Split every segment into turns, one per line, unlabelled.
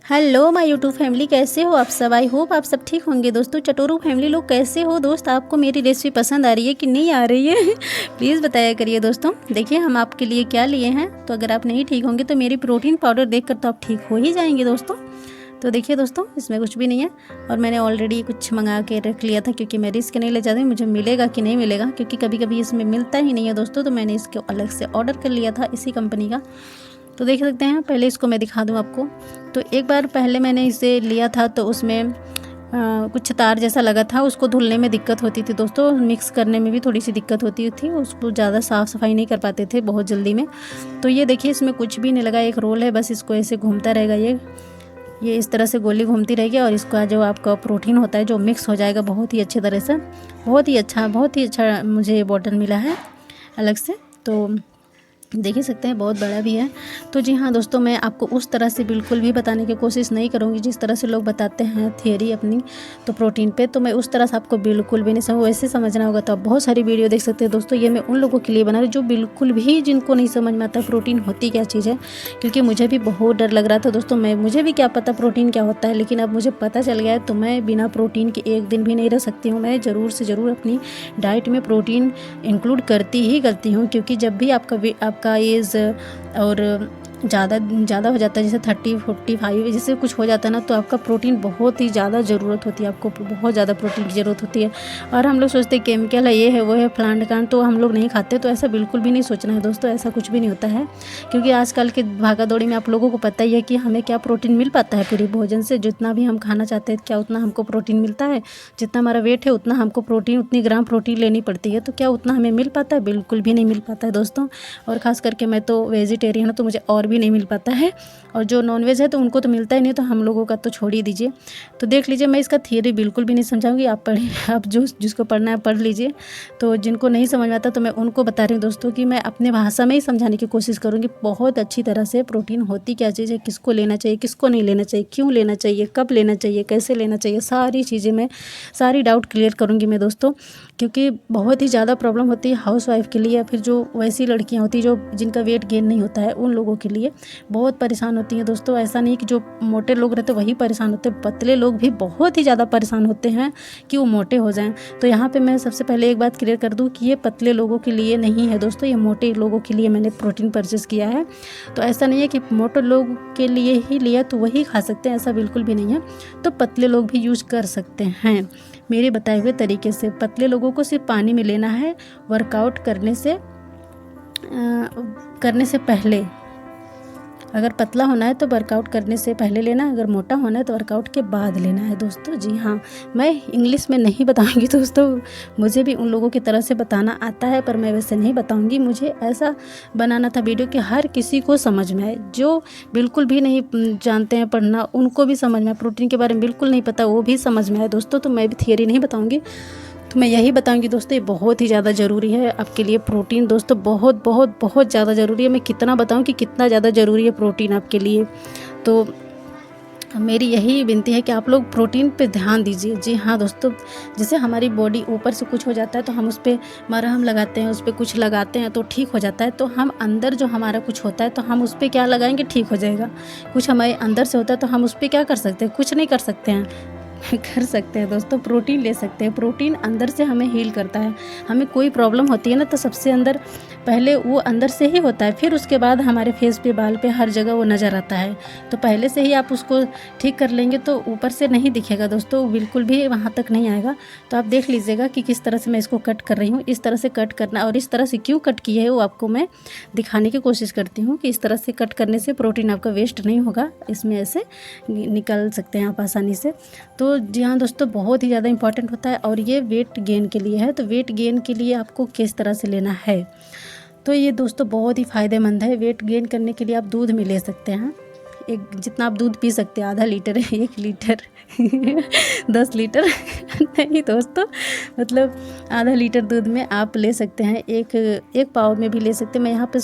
Hello my YouTube family, कैसे हो आप सब। आई होप आप सब ठीक होंगे। दोस्तों चटोरू फैमिली लोग कैसे हो। दोस्त आपको मेरी रेसिपी पसंद आ रही है कि नहीं आ रही है प्लीज़ बताया करिए। दोस्तों देखिए हम आपके लिए क्या लिए हैं। तो अगर आप नहीं ठीक होंगे तो मेरी प्रोटीन पाउडर देखकर तो आप ठीक हो ही जाएंगे दोस्तों। तो देखिए दोस्तों इसमें कुछ भी नहीं है और मैंने ऑलरेडी कुछ मंगा के रख लिया था क्योंकि मैं रिस्क नहीं ले जाती मुझे मिलेगा कि नहीं मिलेगा, क्योंकि कभी कभी इसमें मिलता ही नहीं है दोस्तों। तो मैंने इसको अलग से ऑर्डर कर लिया था इसी कंपनी का। तो देख सकते हैं, पहले इसको मैं दिखा दूं आपको। तो एक बार पहले मैंने इसे लिया था तो उसमें कुछ तार जैसा लगा था, उसको धुलने में दिक्कत होती थी दोस्तों, मिक्स करने में भी थोड़ी सी दिक्कत होती थी, उसको ज़्यादा साफ़ सफाई नहीं कर पाते थे बहुत जल्दी में। तो ये देखिए इसमें कुछ भी नहीं लगा, एक रोल है बस, इसको ऐसे घूमता रहेगा, ये इस तरह से गोली घूमती रहेगी और इसका जो आपका प्रोटीन होता है जो मिक्स हो जाएगा बहुत ही अच्छी तरह से। बहुत ही अच्छा मुझे ये बॉटल मिला है अलग से। तो देख ही सकते हैं बहुत बड़ा भी है। तो जी हाँ दोस्तों, मैं आपको उस तरह से बिल्कुल भी बताने की कोशिश नहीं करूँगी जिस तरह से लोग बताते हैं थियरी अपनी तो प्रोटीन पे। तो मैं उस तरह से आपको बिल्कुल भी नहीं समझ, वैसे समझना होगा तो आप बहुत सारी वीडियो देख सकते हैं दोस्तों। ये मैं उन लोगों के लिए बना रही हूँ जो बिल्कुल भी, जिनको नहीं समझ में आता प्रोटीन होती क्या चीज़ है। क्योंकि मुझे भी बहुत डर लग रहा था दोस्तों, मुझे भी क्या पता प्रोटीन क्या होता है, लेकिन अब मुझे पता चल गया है। तो मैं बिना प्रोटीन के एक दिन भी नहीं रह सकती हूँ। मैं ज़रूर से ज़रूर अपनी डाइट में प्रोटीन इंक्लूड करती हूँ, क्योंकि जब भी आपका एज और ज़्यादा हो जाता है, जैसे 30-45 जैसे कुछ हो जाता है ना, तो आपका प्रोटीन बहुत ही ज़्यादा ज़रूरत होती है, आपको बहुत ज़्यादा प्रोटीन की ज़रूरत होती है। और हम लोग सोचते हैं केमिकल है, ये है वो है प्लांट का, तो हम लोग नहीं खाते। तो ऐसा बिल्कुल भी नहीं सोचना है दोस्तों, ऐसा कुछ भी नहीं होता है। क्योंकि आजकल के भागा दौड़ी में आप लोगों को पता ही है कि हमें क्या प्रोटीन मिल पाता है पूरे भोजन से। जितना भी हम खाना चाहते हैं क्या उतना हमको प्रोटीन मिलता है, जितना हमारा वेट है उतना हमको प्रोटीन, उतनी ग्राम प्रोटीन लेनी पड़ती है। तो क्या उतना हमें मिल पाता है? बिल्कुल भी नहीं मिल पाता है दोस्तों। और ख़ास करके मैं तो वेजिटेरियन हूँ तो मुझे और भी नहीं मिल पाता है, और जो नॉनवेज है तो उनको तो मिलता ही नहीं, तो हम लोगों का तो छोड़ ही दीजिए। तो देख लीजिए, मैं इसका थियरी बिल्कुल भी नहीं समझाऊंगी, आप पढ़िए, आप जिसको पढ़ना है पढ़ लीजिए। तो जिनको नहीं समझ में आता तो मैं उनको बता रही हूँ दोस्तों कि मैं अपने भाषा में ही समझाने की कोशिश करूँगी बहुत अच्छी तरह से। प्रोटीन होती क्या चीज़ है, किसको लेना चाहिए, किसको नहीं लेना चाहिए, क्यों लेना चाहिए, कब लेना चाहिए, कैसे लेना चाहिए, सारी चीज़ें मैं सारी डाउट क्लियर करूँगी मैं दोस्तों। क्योंकि बहुत ही ज़्यादा प्रॉब्लम होती है हाउसवाइफ के लिए, या फिर जो वैसी लड़कियाँ होती हैं जो जिनका वेट गेन नहीं होता है, उन लोगों के लिए बहुत परेशान होती हैं दोस्तों। ऐसा नहीं कि जो मोटे लोग रहते वही परेशान होते हैं, पतले लोग भी बहुत ही ज़्यादा परेशान होते हैं कि वो मोटे हो जाएं। तो यहाँ पे मैं सबसे पहले एक बात क्लियर कर दूँ कि ये पतले लोगों के लिए नहीं है दोस्तों, ये मोटे लोगों के लिए मैंने प्रोटीन परचेज़ किया है। तो ऐसा नहीं है कि मोटे लोग के लिए ही लिया तो वही खा सकते हैं, ऐसा बिल्कुल भी नहीं है। तो पतले लोग भी यूज कर सकते हैं मेरे बताए हुए तरीके से। पतले लोगों को सिर्फ पानी में लेना है वर्कआउट करने से पहले। अगर पतला होना है तो वर्कआउट करने से पहले लेना, अगर मोटा होना है तो वर्कआउट के बाद लेना है दोस्तों। जी हाँ, मैं इंग्लिश में नहीं बताऊंगी दोस्तों, मुझे भी उन लोगों की तरह से बताना आता है पर मैं वैसे नहीं बताऊंगी। मुझे ऐसा बनाना था वीडियो कि हर किसी को समझ में आए, जो बिल्कुल भी नहीं जानते हैं पढ़ना उनको भी समझ में आए, प्रोटीन के बारे में बिल्कुल नहीं पता वो भी समझ में आए दोस्तों। तो मैं भी थियरी नहीं बताऊँगी, तो मैं यही बताऊंगी दोस्तों, ये बहुत ही ज़्यादा ज़रूरी है आपके लिए प्रोटीन दोस्तों, बहुत बहुत बहुत ज़्यादा ज़रूरी है। मैं कितना बताऊं कि कितना ज़्यादा ज़रूरी है प्रोटीन आपके लिए। तो मेरी यही विनती है कि आप लोग प्रोटीन पे ध्यान दीजिए। जी हाँ दोस्तों, जैसे हमारी बॉडी ऊपर से कुछ हो जाता है तो हम उस पर मरहम लगाते हैं, उस पर कुछ लगाते हैं तो ठीक हो जाता है। तो हम अंदर जो हमारा कुछ होता है तो हम उस पर क्या लगाएंगे, ठीक हो जाएगा। कुछ हमारे अंदर से होता है तो हम उस पर क्या कर सकते हैं, कुछ नहीं कर सकते हैं कर सकते हैं दोस्तों, प्रोटीन ले सकते हैं। प्रोटीन अंदर से हमें हील करता है। हमें कोई प्रॉब्लम होती है ना तो सबसे अंदर पहले वो अंदर से ही होता है, फिर उसके बाद हमारे फेस पे, बाल पे, हर जगह वो नज़र आता है। तो पहले से ही आप उसको ठीक कर लेंगे तो ऊपर से नहीं दिखेगा दोस्तों, बिल्कुल भी वहाँ तक नहीं आएगा। तो आप देख लीजिएगा कि किस तरह से मैं इसको कट कर रही हूँ। इस तरह से कट करना, और इस तरह से क्यों कट किया है वो आपको मैं दिखाने की कोशिश करती हूँ कि इस तरह से कट करने से प्रोटीन आपका वेस्ट नहीं होगा, इसमें ऐसे निकल सकते हैं आप आसानी से। तो जी हाँ दोस्तों, बहुत ही ज़्यादा इंपॉर्टेंट होता है और ये वेट गेन के लिए है। तो वेट गेन के लिए आपको किस तरह से लेना है, तो ये दोस्तों बहुत ही फ़ायदेमंद है। वेट गेन करने के लिए आप दूध में ले सकते हैं, एक जितना आप दूध पी सकते हैं, आधा लीटर, 1 लीटर 10 लीटर नहीं दोस्तों, मतलब आधा लीटर दूध में आप ले सकते हैं। एक पाव में भी ले सकते हैं। मैं यहाँ पे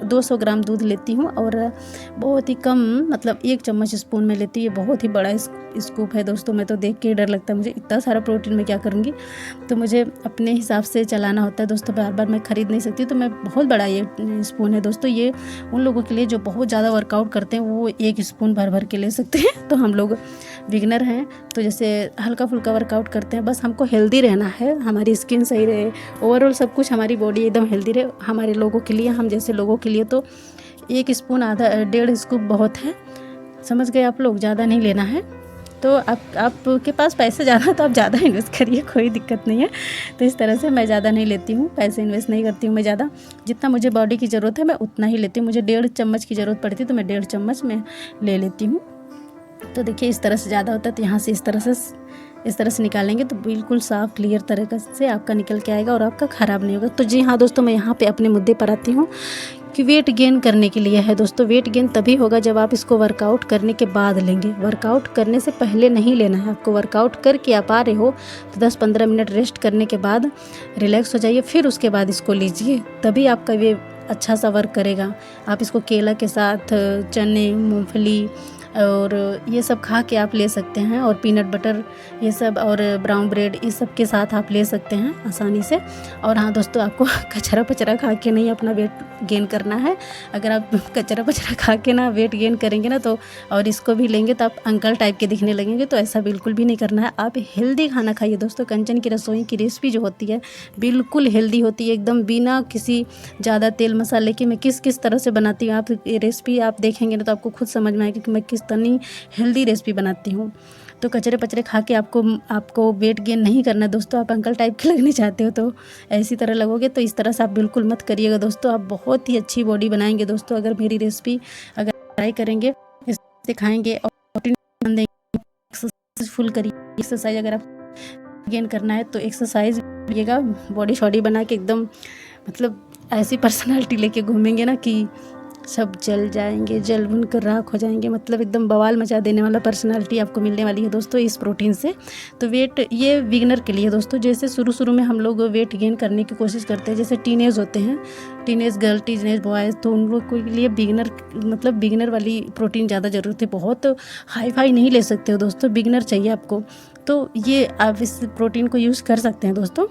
200 ग्राम दूध लेती हूँ और बहुत ही कम, मतलब 1 चम्मच स्पून में लेती हूँ। ये बहुत ही बड़ा स्कूप है दोस्तों, मैं तो देख के डर लगता है मुझे, इतना सारा प्रोटीन मैं क्या करूँगी। तो मुझे अपने हिसाब से चलाना होता है दोस्तों, बार बार मैं ख़रीद नहीं सकती। तो मैं बहुत बड़ा ये स्पून है दोस्तों। ये उन लोगों के लिए जो बहुत ज़्यादा वर्कआउट करते हैं वो 1 स्पून भर भर के ले सकते हैं। तो हम लोग बिगनर हैं, तो जैसे हल्का फुल्का वर्कआउट करते हैं, बस हमको हेल्दी रहना है, हमारी स्किन सही रहे, ओवरऑल सब कुछ हमारी बॉडी एकदम हेल्दी रहे हमारे लोगों के लिए, हम जैसे लोगों के लिए। तो 1 स्पून आधा 1.5 स्कूप बहुत है, समझ गए आप लोग, ज़्यादा नहीं लेना है। तो आपके पास पैसे ज़्यादा तो आप ज़्यादा इन्वेस्ट करिए, कोई दिक्कत नहीं है। तो इस तरह से मैं ज़्यादा नहीं लेती हूँ, पैसे इन्वेस्ट नहीं करती हूँ मैं ज़्यादा, जितना मुझे बॉडी की ज़रूरत है मैं उतना ही लेती हूँ। मुझे 1.5 चम्मच की ज़रूरत पड़ती है तो मैं 1.5 चम्मच में ले लेती हूँ। तो देखिए इस तरह से ज़्यादा होता है तो यहाँ से इस तरह से निकालेंगे तो बिल्कुल साफ़ क्लियर तरीके से आपका निकल के आएगा और आपका ख़राब नहीं होगा। तो जी हाँ दोस्तों, मैं यहाँ पे अपने मुद्दे पर आती हूँ कि वेट गेन करने के लिए है दोस्तों। वेट गेन तभी होगा जब आप इसको वर्कआउट करने के बाद लेंगे, वर्कआउट करने से पहले नहीं लेना है आपको। वर्कआउट करके आप आ रहे हो तो 10-15 मिनट रेस्ट करने के बाद रिलैक्स हो जाइए, फिर उसके बाद इसको लीजिए, तभी आपका ये अच्छा सा वर्क करेगा। आप इसको केला के साथ, चने, मूंगफली और ये सब खा के आप ले सकते हैं, और पीनट बटर ये सब और ब्राउन ब्रेड इस सब के साथ आप ले सकते हैं आसानी से। और हाँ दोस्तों, आपको कचरा पचरा खा के नहीं अपना वेट गेन करना है। अगर आप कचरा पचरा खा के ना वेट गेन करेंगे ना तो, और इसको भी लेंगे तो आप अंकल टाइप के दिखने लगेंगे, तो ऐसा बिल्कुल भी नहीं करना है। आप हेल्दी खाना खाइए दोस्तों। कंचन की रसोई की रेसिपी जो होती है बिल्कुल हेल्दी होती है, एकदम बिना किसी ज़्यादा तेल मसाले की। मैं किस तरह से बनाती हूँ, आप ये रेसिपी आप देखेंगे ना तो आपको खुद समझ में आएगी कि मैं किस तरह हेल्दी रेसिपी बनाती हूँ। तो कचरे पचरे खा के आपको वेट गेन नहीं करना दोस्तों। आप अंकल टाइप के लगने चाहते हो तो ऐसी तरह लगोगे, तो इस तरह से आप बिल्कुल मत करिएगा दोस्तों। आप बहुत ही अच्छी बॉडी बनाएंगे दोस्तों अगर मेरी रेसिपी अगर ट्राई करेंगे, इससे खाएंगे और प्रोटीन देंगे, एक्सरसाइज करिए। एक्सरसाइज अगर आप गेन करना है तो एक्सरसाइज करिएगा, बॉडी शॉडी बना के एकदम मतलब ऐसी पर्सनालिटी लेके घूमेंगे ना कि सब जल जाएंगे, जल भुन कर राख हो जाएंगे, मतलब एकदम बवाल मचा देने वाला पर्सनालिटी आपको मिलने वाली है दोस्तों इस प्रोटीन से। तो वेट ये बिगनर के लिए दोस्तों, जैसे शुरू में हम लोग वेट गेन करने की कोशिश करते हैं, जैसे टीनेज होते हैं, टीनेज गर्ल, टीनेज बॉयज़, तो उन लोग के लिए बिगनर वाली प्रोटीन ज़्यादा ज़रूरत है। बहुत हाई फाई नहीं ले सकते हो दोस्तों, बिगनर चाहिए आपको। तो ये आप इस प्रोटीन को यूज़ कर सकते हैं दोस्तों।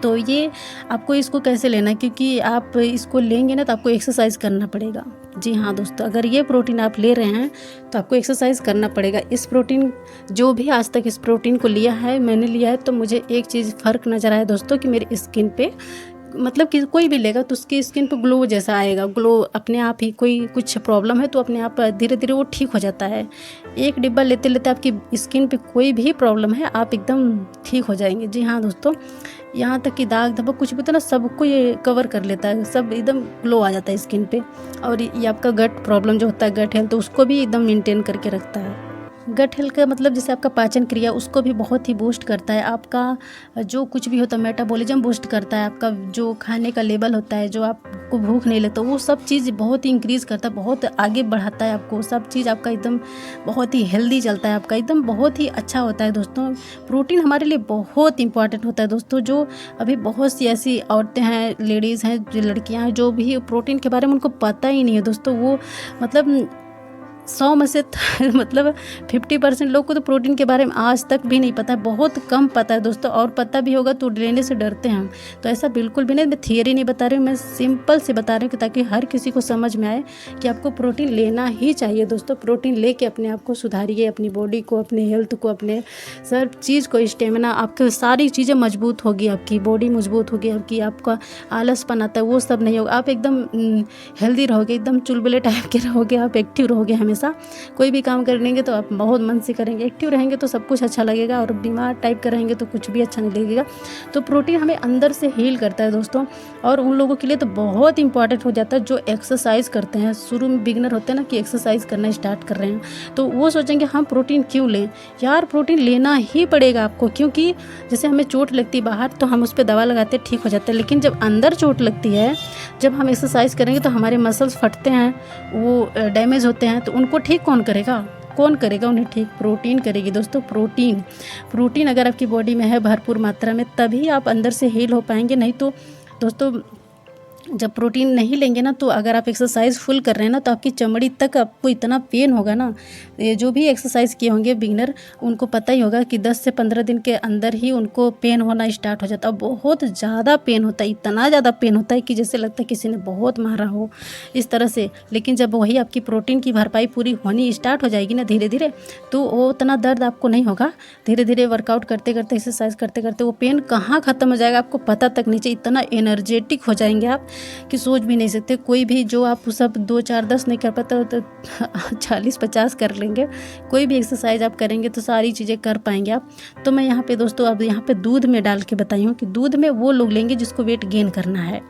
तो ये आपको इसको कैसे लेना है, क्योंकि आप इसको लेंगे ना तो आपको एक्सरसाइज करना पड़ेगा। जी हाँ दोस्तों, अगर ये प्रोटीन आप ले रहे हैं तो आपको एक्सरसाइज करना पड़ेगा। इस प्रोटीन जो भी आज तक इस प्रोटीन को लिया है, मैंने लिया है, तो मुझे एक चीज़ फ़र्क नज़र आया दोस्तों कि मेरी स्किन पे, मतलब कि कोई भी लेगा तो उसकी स्किन पे ग्लो जैसा आएगा। ग्लो अपने आप ही, कोई कुछ प्रॉब्लम है तो अपने आप धीरे धीरे वो ठीक हो जाता है। एक डिब्बा लेते लेते आपकी स्किन पे कोई भी प्रॉब्लम है आप एकदम ठीक हो जाएंगे। जी हाँ दोस्तों, यहाँ तक कि दाग धब्बा कुछ भी तो ना सबको ये कवर कर लेता है, सब एकदम ग्लो आ जाता है स्किन पे। और ये आपका गट प्रॉब्लम जो होता है, गट हेल्थ, तो उसको भी एकदम मेंटेन करके रखता है। गट हेल्थ का मतलब जैसे आपका पाचन क्रिया, उसको भी बहुत ही बूस्ट करता है। आपका जो कुछ भी होता है मेटाबॉलिज्म बूस्ट करता है। आपका जो खाने का लेवल होता है, जो आपको भूख नहीं लगता, वो सब चीज़ बहुत ही इंक्रीज़ करता है, बहुत आगे बढ़ाता है आपको। सब चीज़ आपका एकदम बहुत ही हेल्दी चलता है, आपका एकदम बहुत ही अच्छा होता है दोस्तों। प्रोटीन हमारे लिए बहुत इंपॉर्टेंट होता है दोस्तों। जो अभी बहुत सी ऐसी औरतें हैं, लेडीज़ हैं, जो लड़कियाँ हैं, जो भी प्रोटीन के बारे में उनको पता ही नहीं है दोस्तों। वो मतलब 100 में से मतलब 50% लोग को तो प्रोटीन के बारे में आज तक भी नहीं पता है, बहुत कम पता है दोस्तों। और पता भी होगा तो लेने से डरते हैं हम। तो ऐसा बिल्कुल भी नहीं, मैं थियरी नहीं बता रही हूँ, मैं सिंपल से बता रही हूँ कि ताकि हर किसी को समझ में आए कि आपको प्रोटीन लेना ही चाहिए दोस्तों। प्रोटीन लेके अपने आप को सुधारिए, अपनी बॉडी को, अपने हेल्थ को, अपने सब चीज़ को, स्टेमिना, आपकी सारी चीज़ें मजबूत होगी, आपकी बॉडी मजबूत होगी, आपका आलसपन आता है वो सब नहीं होगा। आप एकदम हेल्दी रहोगे, एकदम चुलबुले टाइप के रहोगे, आप एक्टिव रहोगे हमेशा। कोई भी काम करेंगे तो आप बहुत मन से करेंगे, एक्टिव रहेंगे तो सब कुछ अच्छा लगेगा, और बीमार टाइप का रहेंगे तो कुछ भी अच्छा नहीं लगेगा। तो प्रोटीन हमें अंदर से हील करता है दोस्तों। और उन लोगों के लिए तो बहुत इंपॉर्टेंट हो जाता है जो एक्सरसाइज करते हैं। शुरू में बिगनर होते हैं ना कि एक्सरसाइज करना स्टार्ट कर रहे हैं, तो वो सोचेंगे हम प्रोटीन क्यों लें। यार प्रोटीन लेना ही पड़ेगा आपको, क्योंकि जैसे हमें चोट लगती है बाहर तो हम उस पर दवा लगाते ठीक हो जाता है, लेकिन जब अंदर चोट लगती है, जब हम एक्सरसाइज करेंगे तो हमारे मसल्स फटते हैं, वो डैमेज होते हैं, तो उनको ठीक कौन करेगा उन्हें ठीक? प्रोटीन करेगी दोस्तों। प्रोटीन अगर आपकी बॉडी में है भरपूर मात्रा में, तभी आप अंदर से हील हो पाएंगे। नहीं तो दोस्तों जब प्रोटीन नहीं लेंगे ना, तो अगर आप एक्सरसाइज फुल कर रहे हैं ना, तो आपकी चमड़ी तक आपको इतना पेन होगा ना। ये जो भी एक्सरसाइज किए होंगे बिगिनर, उनको पता ही होगा कि 10 से 15 दिन के अंदर ही उनको पेन होना स्टार्ट हो जाता है। बहुत ज़्यादा पेन होता है, इतना ज़्यादा पेन होता है कि जैसे लगता है किसी ने बहुत मारा हो, इस तरह से। लेकिन जब वही आपकी प्रोटीन की भरपाई पूरी होनी स्टार्ट हो जाएगी ना धीरे धीरे, तो वो उतना दर्द आपको नहीं होगा। धीरे धीरे वर्कआउट करते करते, एक्सरसाइज करते करते वो पेन कहाँ ख़त्म हो जाएगा आपको पता तक नहीं चाहिए। इतना एनर्जेटिक हो जाएंगे आप कि सोच भी नहीं सकते। कोई भी जो आप सब 2 4 10 नहीं कर पाते तो 40 50 कर लेंगे। कोई भी एक्सरसाइज आप करेंगे तो सारी चीज़ें कर पाएंगे आप। तो मैं यहाँ पे दोस्तों अब यहाँ पे दूध में डाल के बताई हूँ कि दूध में वो लोग लेंगे जिसको वेट गेन करना है।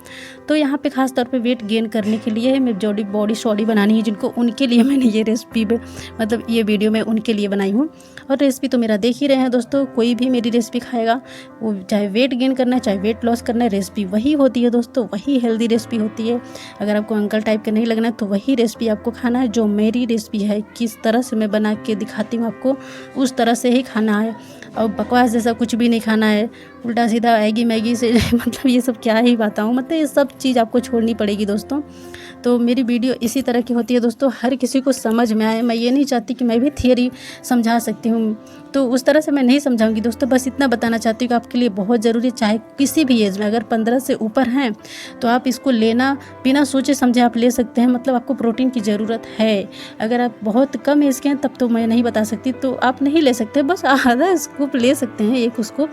तो यहाँ पे खास तौर पे वेट गेन करने के लिए मैं जो बॉडी सॉडी बनानी है जिनको, उनके लिए मैंने ये रेसिपी मतलब ये वीडियो मैं उनके लिए बनाई हूँ। और रेसिपी तो मेरा देख ही रहे हैं दोस्तों, कोई भी मेरी रेसिपी खाएगा वो चाहे वेट गेन करना है चाहे वेट लॉस करना है, रेसिपी वही होती है दोस्तों, वही हेल्दी रेसिपी होती है। अगर आपको अंकल टाइप का नहीं लगना है तो वही रेसिपी आपको खाना है जो मेरी रेसिपी है। किस तरह से मैं बना के दिखाती हूँ आपको, उस तरह से ही खाना है। और बकवास जैसा कुछ भी नहीं खाना है, उल्टा सीधा एगी मैगी से मतलब ये सब क्या ही बताऊँ, मतलब ये सब चीज़ आपको छोड़नी पड़ेगी दोस्तों। तो मेरी वीडियो इसी तरह की होती है दोस्तों, हर किसी को समझ में आए। मैं ये नहीं चाहती कि मैं भी थियरी समझा सकती हूँ, तो उस तरह से मैं नहीं समझाऊंगी दोस्तों। बस इतना बताना चाहती हूँ कि आपके लिए बहुत ज़रूरी है, चाहे किसी भी एज में, अगर 15 से ऊपर हैं तो आप इसको लेना बिना सोचे समझे आप ले सकते हैं। मतलब आपको प्रोटीन की ज़रूरत है। अगर आप बहुत कम एज के हैं तब तो मैं नहीं बता सकती, तो आप नहीं ले सकते, बस आधा स्कूप ले सकते हैं, एक स्कूप।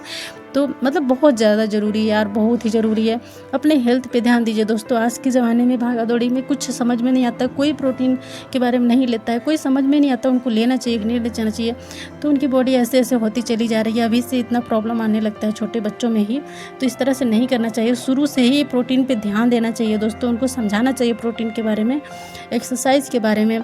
तो मतलब बहुत ज़्यादा ज़रूरी है यार, बहुत ही ज़रूरी है। अपने हेल्थ पे ध्यान दीजिए दोस्तों। आज के ज़माने में भागा दौड़ी में कुछ समझ में नहीं आता, कोई प्रोटीन के बारे में नहीं लेता है, कोई समझ में नहीं आता उनको लेना चाहिए कि नहीं लेना चाहिए। तो उनकी बॉडी ऐसे ऐसे होती चली जा रही है, अभी से इतना प्रॉब्लम आने लगता है छोटे बच्चों में ही। तो इस तरह से नहीं करना चाहिए, शुरू से ही प्रोटीन पे ध्यान देना चाहिए दोस्तों। उनको समझाना चाहिए प्रोटीन के बारे में, एक्सरसाइज के बारे में,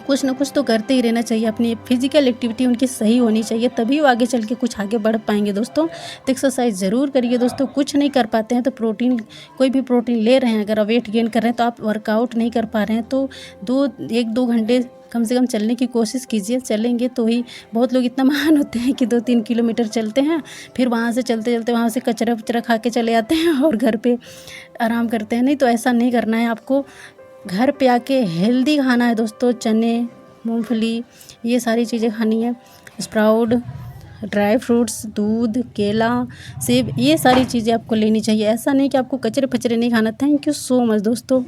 कुछ ना कुछ तो करते ही रहना चाहिए। अपनी फिजिकल एक्टिविटी उनकी सही होनी चाहिए, तभी वो आगे चल के कुछ आगे बढ़ पाएंगे दोस्तों। तो एक्सरसाइज ज़रूर करिए दोस्तों। कुछ नहीं कर पाते हैं तो प्रोटीन, कोई भी प्रोटीन ले रहे हैं, अगर आप वेट गेन कर रहे हैं तो आप वर्कआउट नहीं कर पा रहे हैं तो 1-2 घंटे कम से कम चलने की कोशिश कीजिए। चलेंगे तो ही, बहुत लोग इतना महान होते हैं कि 2-3 किलोमीटर चलते हैं, फिर वहाँ से चलते चलते वहाँ से कचरा वचरा खा के चले आते हैं और घर पे आराम करते हैं। नहीं, तो ऐसा नहीं करना है आपको। घर पे आके हेल्दी खाना है दोस्तों। चने, मूंगफली, ये सारी चीज़ें खानी है। स्प्राउट, ड्राई फ्रूट्स, दूध, केला, सेब, ये सारी चीज़ें आपको लेनी चाहिए। ऐसा नहीं कि आपको कचरे फचरे नहीं खाना। थैंक यू सो मच दोस्तों।